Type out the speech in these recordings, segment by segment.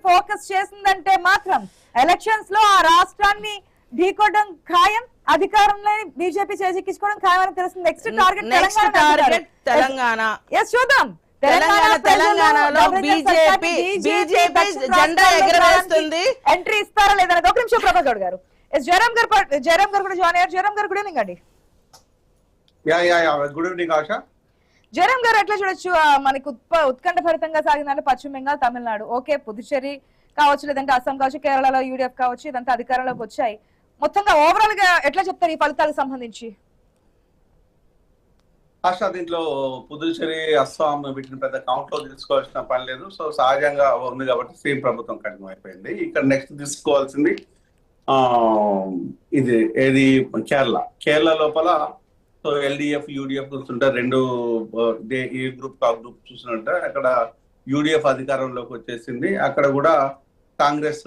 Focus చేసిందంటే మాత్రం elections లో ఆ రాష్ట్రాన్ని ఢీకొట్టడం ఖాయం, అధికారంలో బీజేపీ చేజిక్కించుకోవడం ఖాయం అని తెలుస్తుంది. Next target Telangana. ఎస్ చూద్దాం. తెలంగాణలో బీజేపీ జెండా ఎగరవేస్తుంది. ఎంట్రీ ఇస్తారా లేదా? ఒక నిమిషం ప్రభాస్ గౌడ్ గారు. ఎస్ జయరామ్ గారు కూడా జాయిన్ అయ్యారు. జయరామ్ గారు గుడ్ ఈవినింగ్ అండి. Good evening Asha. జయరామ్ గారు ఎట్లా చూడొచ్చు మనకి ఉత్కంఠ భరితంగా సాగిందంటే పశ్చిమ బెంగాల్, తమిళనాడు, ఓకే పుదుచ్చేరి కావచ్చు, లేదంటే అస్సాం కావచ్చు, కేరళలో యూడీఎఫ్ కావచ్చు, ఇదంతా అధికారంలోకి వచ్చాయి. మొత్తంగా ఓవరాల్ గా ఎట్లా చెప్తారు ఈ ఫలితాలకు సంబంధించి? ఆశా, దీంట్లో పుదుచ్చేరి, అస్సాం వీటిని పెద్ద కౌంట్ లో తీసుకోవాల్సిన పని లేదు. సో సహజంగా ఉంది కాబట్టి సేమ్ ప్రభుత్వం కంటిన్యూ అయిపోయింది. ఇక్కడ నెక్స్ట్ తీసుకోవాల్సింది ఇది ఏది కేరళ లోపల. సో ఎల్డిఎఫ్ యూడిఎఫ్ చూస్తుంటే రెండు ఈ గ్రూప్ ఆ గ్రూప్ చూసినట్టే అక్కడ యూడిఎఫ్ అధికారంలోకి వచ్చేసింది. అక్కడ కూడా కాంగ్రెస్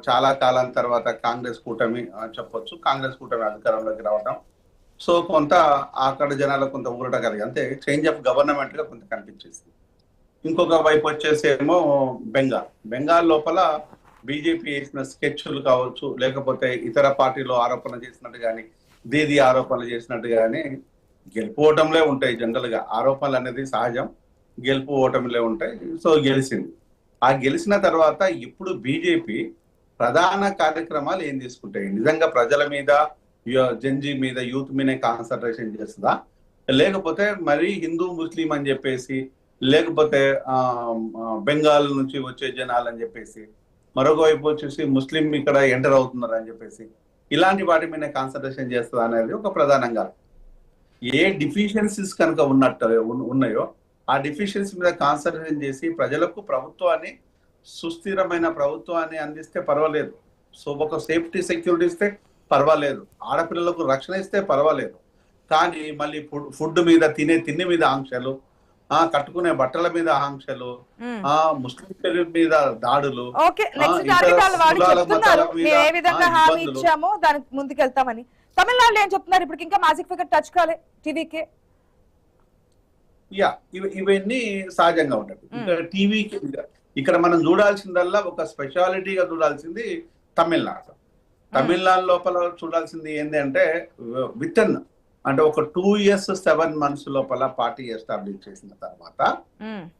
చాలా కాలం తర్వాత కాంగ్రెస్ కూటమి చెప్పొచ్చు, కాంగ్రెస్ కూటమి అధికారంలోకి రావడం. సో కొంత అక్కడ జనాలకు కొంత ఊరట కలిగి అంతే చేంజ్ ఆఫ్ గవర్నమెంట్ గా కొంత కనిపించేసింది. ఇంకొక వైపు వచ్చేసేమో బెంగాల్ లోపల బీజేపీ చేసిన స్కెచ్లు కావచ్చు, లేకపోతే ఇతర పార్టీలో ఆరోపణ చేసినట్టు కానీ దీది ఆరోపణలు చేసినట్టు కానీ గెలుపు ఓటములే ఉంటాయి. జనరల్ గా ఆరోపణలు అనేది సహజం, గెలుపు ఓటములే ఉంటాయి. సో గెలిచింది. ఆ గెలిచిన తర్వాత ఇప్పుడు బీజేపీ ప్రధాన కార్యక్రమాలు ఏం తీసుకుంటాయి? నిజంగా ప్రజల మీద, జంజీ మీద, యూత్ మీదే కాన్సన్ట్రేషన్ చేస్తుందా, లేకపోతే మరి హిందూ ముస్లిం అని చెప్పేసి, లేకపోతే బెంగాల్ నుంచి వచ్చే జనాలు అని చెప్పేసి, మరొక వైపు వచ్చేసి ముస్లిం ఇక్కడ ఎంటర్ అవుతున్నారు అని చెప్పేసి, ఇలాంటి వాటి మీద కాన్సన్ట్రేషన్ చేస్తుందా అనేది ఒక ప్రధానంగా. ఏ డిఫిషియన్సీస్ కనుక ఉన్నాయో ఆ డిఫిషియన్సీ మీద కాన్సన్ట్రేషన్ చేసి ప్రజలకు ప్రభుత్వాన్ని, సుస్థిరమైన ప్రభుత్వాన్ని అందిస్తే పర్వాలేదు. సో ఒక సేఫ్టీ సెక్యూరిటీ ఇస్తే పర్వాలేదు, ఆడపిల్లలకు రక్షణ ఇస్తే పర్వాలేదు. కానీ మళ్ళీ ఫుడ్ మీద, తిండి మీద ఆంక్షలు, కట్టుకునే బట్టల మీద ఆంక్షలు, ముస్లిం మీద దాడులు, దానికి ముందుకెళ్తామని తమిళనాడులో ఏం చెప్తున్నారు? ఇప్పుడు ఇంకా మ్యాజిక్ ఫిగర్ టచ్ కాలే టీవీకి. ఇవన్నీ సహజంగా ఉంటాయి. ఇక్కడ టీవీకి ఇక్కడ మనం చూడాల్సిందల్లా ఒక స్పెషాలిటీగా చూడాల్సింది తమిళనాడు లోపల చూడాల్సింది ఏంటి అంటే వితన్ అంటే ఒక 2 years 7 months లోపల పార్టీ ఎస్టాబ్లిష్ చేసిన తర్వాత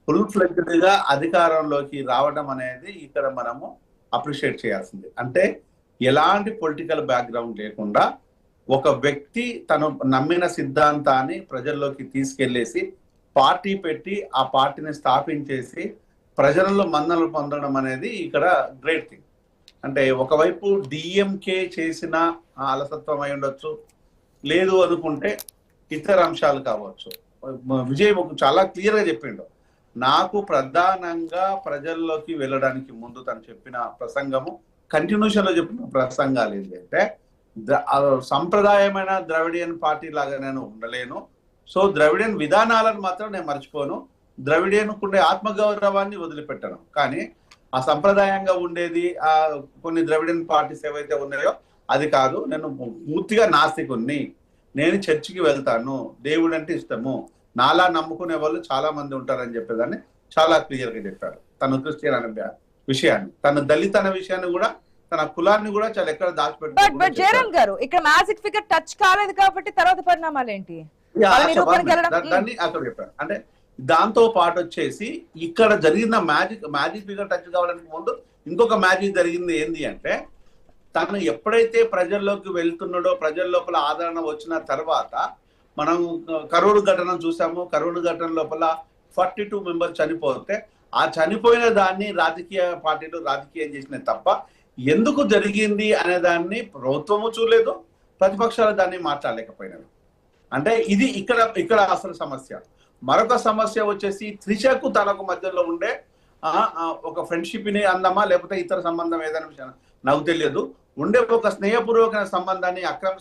ఫుల్ ఫ్లెడ్జ్డ్ గా అధికారంలోకి రావడం అనేది ఇక్కడ మనము అప్రిషియేట్ చేయాల్సింది. అంటే ఎలాంటి పొలిటికల్ బ్యాక్గ్రౌండ్ లేకుండా ఒక వ్యక్తి తను నమ్మిన సిద్ధాంతాన్ని ప్రజల్లోకి తీసుకెళ్లేసి పార్టీ పెట్టి ఆ పార్టీని స్థాపించేసి ప్రజలలో మన్నలు పొందడం అనేది ఇక్కడ గ్రేట్ థింగ్. అంటే ఒకవైపు డిఎంకే చేసిన అలసత్వం అయి ఉండొచ్చు, లేదు అనుకుంటే ఇతర అంశాలు కావచ్చు. విజయ్ చాలా క్లియర్ గా చెప్పిండు. నాకు ప్రధానంగా ప్రజల్లోకి వెళ్ళడానికి ముందు తను చెప్పిన ప్రసంగము, కంటిన్యూషన్ లో చెప్పిన ప్రసంగాలు ఏంటంటే సంప్రదాయమైన ద్రవిడియన్ పార్టీ లాగా నేను ఉండలేను. సో ద్రవిడియన్ విధానాలను మాత్రం నేను మర్చిపోను, ద్రవిడియన్ ఉండే ఆత్మగౌరవాన్ని వదిలిపెట్టను. కానీ ఆ సంప్రదాయంగా ఉండేది కొన్ని ద్రవిడియన్ పార్టీస్ ఏవైతే ఉన్నాయో అది కాదు. నేను పూర్తిగా నాస్తికుణ్ణి, నేను చర్చికి వెళ్తాను, దేవుడు అంటే ఇష్టము, నాలా నమ్ముకునే వాళ్ళు చాలా మంది ఉంటారని చెప్పేదాన్ని చాలా క్లియర్ గా చెప్పారు. తను క్రిస్టియన్ అనే విషయాన్ని, తన దళిత అనే విషయాన్ని కూడా, తన కులాన్ని కూడా చాలా ఎక్కడ దాచిపెట్టారు. జయరామ్ గారు ఇక్కడ మ్యాజిక్ ఫిగర్ టచ్ కాలేదు కాబట్టి తర్వాత పరిణామాలు ఏంటి దాన్ని అక్కడ చెప్పారు. అంటే దాంతో పాటు వచ్చేసి ఇక్కడ జరిగిన మ్యాజిక్ ఫిగర్ టచ్ కావడానికి ముందు ఇంకొక మ్యాజిక్ జరిగింది ఏంది అంటే, తను ఎప్పుడైతే ప్రజల్లోకి వెళ్తున్నాడో, ప్రజల లోపల ఆదరణ వచ్చిన తర్వాత మనం కరూరు ఘటన చూసాము. కరూరు ఘటన లోపల 42 members చనిపోతే ఆ చనిపోయిన దాన్ని రాజకీయ పార్టీలు రాజకీయం చేసినాయి తప్ప ఎందుకు జరిగింది అనే దాన్ని ప్రభుత్వము చూడలేదు, ప్రతిపక్షాలు దాన్ని మాట్లాడలేకపోయినవి. అంటే ఇది ఇక్కడ అసలు సమస్య. మరొక సమస్య వచ్చేసి త్రిషకు తనకు మధ్యలో ఉండే ఒక ఫ్రెండ్షిప్ ని అందమా లేకపోతే ఇతర సంబంధం ఏదైనా నాకు తెలియదు, ఉండే ఒక స్నేహపూర్వక సంబంధాన్ని అక్రమ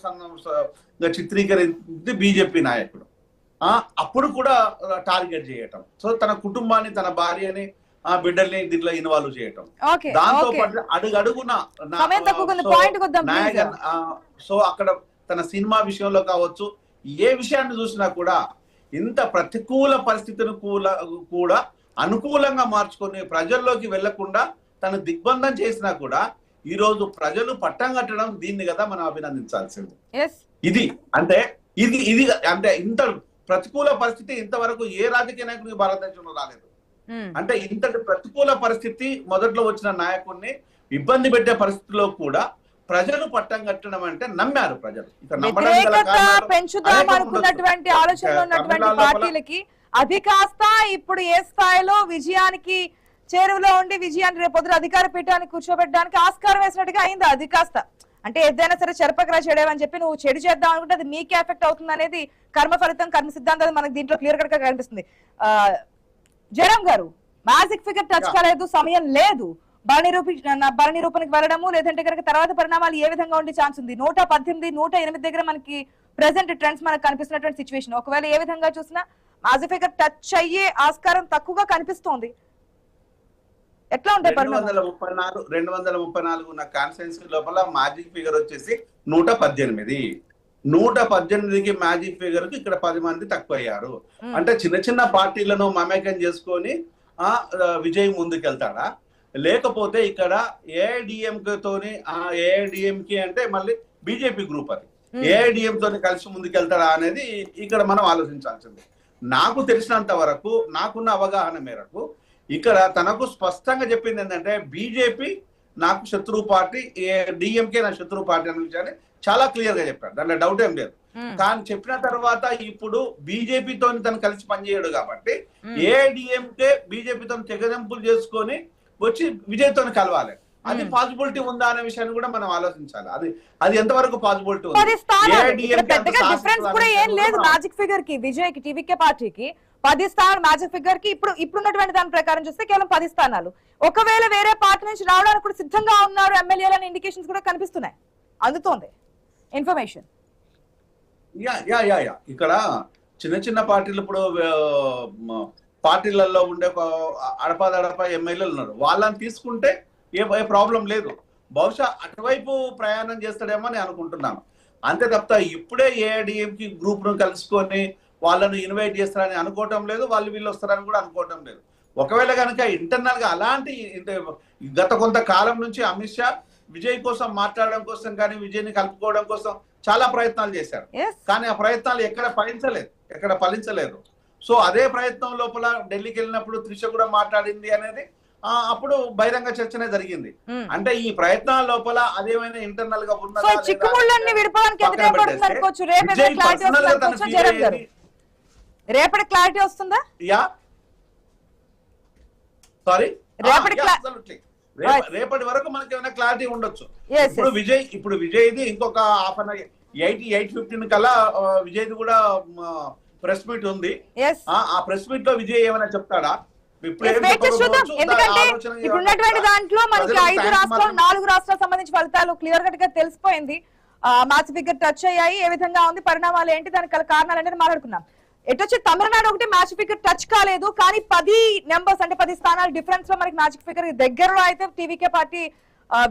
చిత్రీకరించి బీజేపీ నాయకుడు అప్పుడు కూడా టార్గెట్ చేయటం. సో తన కుటుంబాన్ని, తన భార్యని, బిడ్డల్ని దీంట్లో ఇన్వాల్వ్ చేయటం. దాంతో పాటు అడుగడుగున నాయకన్ సో అక్కడ తన సినిమా విషయంలో కావచ్చు, ఏ విషయాన్ని చూసినా కూడా ఇంత ప్రతికూల పరిస్థితిని కూడా అనుకూలంగా మార్చుకొని ప్రజల్లోకి వెళ్లకుండా తను దిగ్బంధం చేసినా కూడా ఈ రోజు ప్రజలు పట్టం కట్టడం దీన్ని కదా మనం అభినందించాల్సింది. ఇది అంటే ఇది అంటే ఇంత ప్రతికూల పరిస్థితి ఇంతవరకు ఏ రాజకీయ నాయకుడికి భారతదేశంలో రాలేదు. అంటే ఇంతటి ప్రతికూల పరిస్థితి మొదట్లో వచ్చిన నాయకుడిని ఇబ్బంది పెట్టే పరిస్థితిలో కూడా ప్రజలు పట్టం కట్టడం అంటే నమ్మారు ప్రజలు. పెంచుదాం అనుకున్నటువంటి ఆలోచనలో ఉన్నటువంటి పార్టీలకి అది కాస్త ఇప్పుడు ఏ స్థాయిలో విజయానికి చేరువలో ఉండి విజయాన్ని రేపొద్దు అధికార పీఠానికి కూర్చోబెట్టడానికి ఆస్కారం వేసినట్టుగా అయింది. అది కాస్త అంటే ఏదైనా సరే చెరపకరా చెడేవని చెప్పి నువ్వు చెడు చేద్దాం అనుకుంటే అది మీకే ఎఫెక్ట్ అవుతుంది అనేది కర్మ ఫలితం కర్మ సిద్ధాంతం మనకి దీంట్లో క్లియర్ కట్ గా కనిపిస్తుంది. జయరాం గారు, మ్యాజిక్ ఫిగర్ టచ్ కాలేదు, సమయం లేదు, బల నిరూపణకి వెళ్ళడము లేదంటే కనుక తర్వాత పరిణామాలు ఏ విధంగా ఉండే ఛాన్స్ ఉంది? 118, 108 దగ్గర మనకి ప్రెసెంట్ ట్రెండ్స్ మనకు కనిపిస్తున్నటువంటి సిచ్యువేషన్. ఒకవేళ ఏ విధంగా చూసినా మ్యాజిక్ ఫిగర్ టచ్ అయ్యే ఆస్కారం తక్కువగా కనిపిస్తోంది. ఎట్లా ఉంటాయి 234 ఉన్న కాన్స్టిట్యున్సీ లోపల మ్యాజిక్ ఫిగర్ వచ్చేసి 118. 118కి మ్యాజిక్ ఫిగర్ కి ఇక్కడ 10 మంది తక్కువ అయ్యారు. అంటే చిన్న చిన్న పార్టీలను మమేకం చేసుకొని విజయ్ ముందుకెళ్తాడా, లేకపోతే ఇక్కడ ఏఐడిఎంకే తోని ఏఐడిఎంకే అంటే మళ్ళీ బీజేపీ గ్రూప్ అది ఏఐడిఎం తోని కలిసి ముందుకెళ్తాడా అనేది ఇక్కడ మనం ఆలోచించాల్సింది. నాకు తెలిసినంత వరకు, నాకున్న అవగాహన మేరకు ఇక్కడ తనకు స్పష్టంగా చెప్పింది ఏంటంటే బీజేపీ నాకు శత్రువు పార్టీ, డిఎంకే నా శత్రువు పార్టీ అనే విషయాన్ని చాలా క్లియర్ గా చెప్పాడు. దాంట్లో డౌట్ ఏం లేదు. కానీ చెప్పిన తర్వాత ఇప్పుడు బీజేపీతో తను కలిసి పనిచేయడు కాబట్టి ఏఐడిఎంకే బీజేపీతో తెగదెంపులు చేసుకొని వచ్చి విజయ్ తో కలవాలి. అది పాసిబిలిటీ ఉందా అనే విషయాన్ని కూడా మనం ఆలోచించాలి. అది ఎంతవరకు పాసిబిలిటీ ఉంది? మ్యాజిక్ ఫిగర్ కి విజయ్ కి టీవీకే పార్టీకి 10 స్థానాలు, మ్యాజిక్ ఫిగర్ కి ఇప్పుడున్నటువంటి దాని ప్రకారం చూస్తే కేవలం 10 స్థానాలు. ఒకవేళ వేరే పార్టీ నుంచి రావడానికి కూడా సిద్ధంగా ఉన్నారు ఎమ్మెల్యేలని ఇండికేషన్స్ కూడా కనిపిస్తున్నాయి, అందుతోంది ఇన్ఫర్మేషన్. ఇక్కడ చిన్న చిన్న పార్టీలు ఇప్పుడు పార్టీలలో ఉండే అడపదడప ఎమ్మెల్యేలు ఉన్నారు, వాళ్ళని తీసుకుంటే ఏ ప్రాబ్లం లేదు. బహుశా అటువైపు ప్రయాణం చేస్తాడేమో అని అనుకుంటున్నాను. అంతే తప్ప ఇప్పుడే ఏఐడిఎంకి గ్రూప్ ను కలుసుకొని వాళ్ళను ఇన్వైట్ చేస్తారని అనుకోవటం లేదు, వాళ్ళు వీళ్ళు వస్తారని కూడా అనుకోవటం లేదు. ఒకవేళ కనుక ఇంటర్నల్ గా అలాంటి గత కొంతకాలం నుంచి అమిత్ షా విజయ్ కోసం మాట్లాడడం కోసం కానీ విజయ్ని కలుపుకోవడం కోసం చాలా ప్రయత్నాలు చేశారు. కానీ ఆ ప్రయత్నాలు ఎక్కడ ఫలించలేదు. సో అదే ప్రయత్నం లోపల ఢిల్లీకి వెళ్ళినప్పుడు త్రిష కూడా మాట్లాడింది అనేది అప్పుడు బహిరంగ చర్చనే జరిగింది. అంటే ఈ ప్రయత్నాల లోపల అదేమైనా ఇంటర్నల్ గా ఉన్నదా, రేపటి క్లారిటీ వస్తుందా? రేపటి వరకు మనకి ఏమైనా క్లారిటీ ఉండొచ్చు. ఇప్పుడు విజయ్ది ఇంకొక 8:15 కల్లా విజయ్ది కూడా ప్రెస్ మీట్ ఉంది. ఆ ప్రెస్ మీట్ లో విజయ్ ఏమైనా చెప్తాడా? ఇప్పుడున్నటువంటి దాంట్లో మనకి 5 రాష్ట్రాలు 4 రాష్ట్రాలకు సంబంధించి ఫలితాలు క్లియర్ కట్ గా తెలిసిపోయింది. మ్యాచ్ ఫిగర్ టచ్ అయ్యాయి, ఏ విధంగా ఉంది, పరిణామాలు ఏంటి, దానికి కారణాలు ఏంటి మాట్లాడుకున్నాం. ఎటొచ్చి తమిళనాడు ఒకటి మ్యాచ్ ఫిగర్ టచ్ కాలేదు, కానీ 10 నెంబర్స్ అంటే 10 స్థానాల డిఫరెన్స్ లో మనకి మ్యాచ్ ఫిగర్ దగ్గరలో అయితే టీవీకే పార్టీ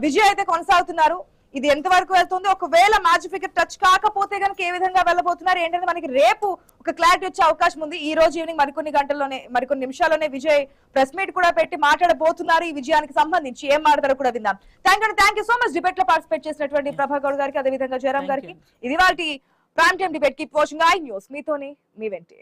విజయ్ అయితే కొనసాగుతున్నారు. ఇది ఎంత వరకు వెళ్తుంది, ఒకవేళ మ్యాచ్ ఫిగర్ టచ్ కాకపోతే కనుక ఏ విధంగా వెళ్ళబోతున్నారు ఏంటంటే మనకి రేపు ఒక క్లారిటీ వచ్చే అవకాశం ఉంది. ఈ రోజు ఈవినింగ్ మరికొన్ని నిమిషాల్లోనే విజయ్ ప్రెస్ మీట్ కూడా పెట్టి మాట్లాడబోతున్నారు. ఈ విజయానికి సంబంధించి ఏం మాట్లాడారో కూడా విందాం. Thank you so much debate లో పార్టిసిపేట్ చేసినటువంటి ప్రభాకర్ గారికి, అదేవిధంగా జయరాం గారికి. ఇది వాటి prime time debate. Keep watching I news. మీతోని మీ వెంటే.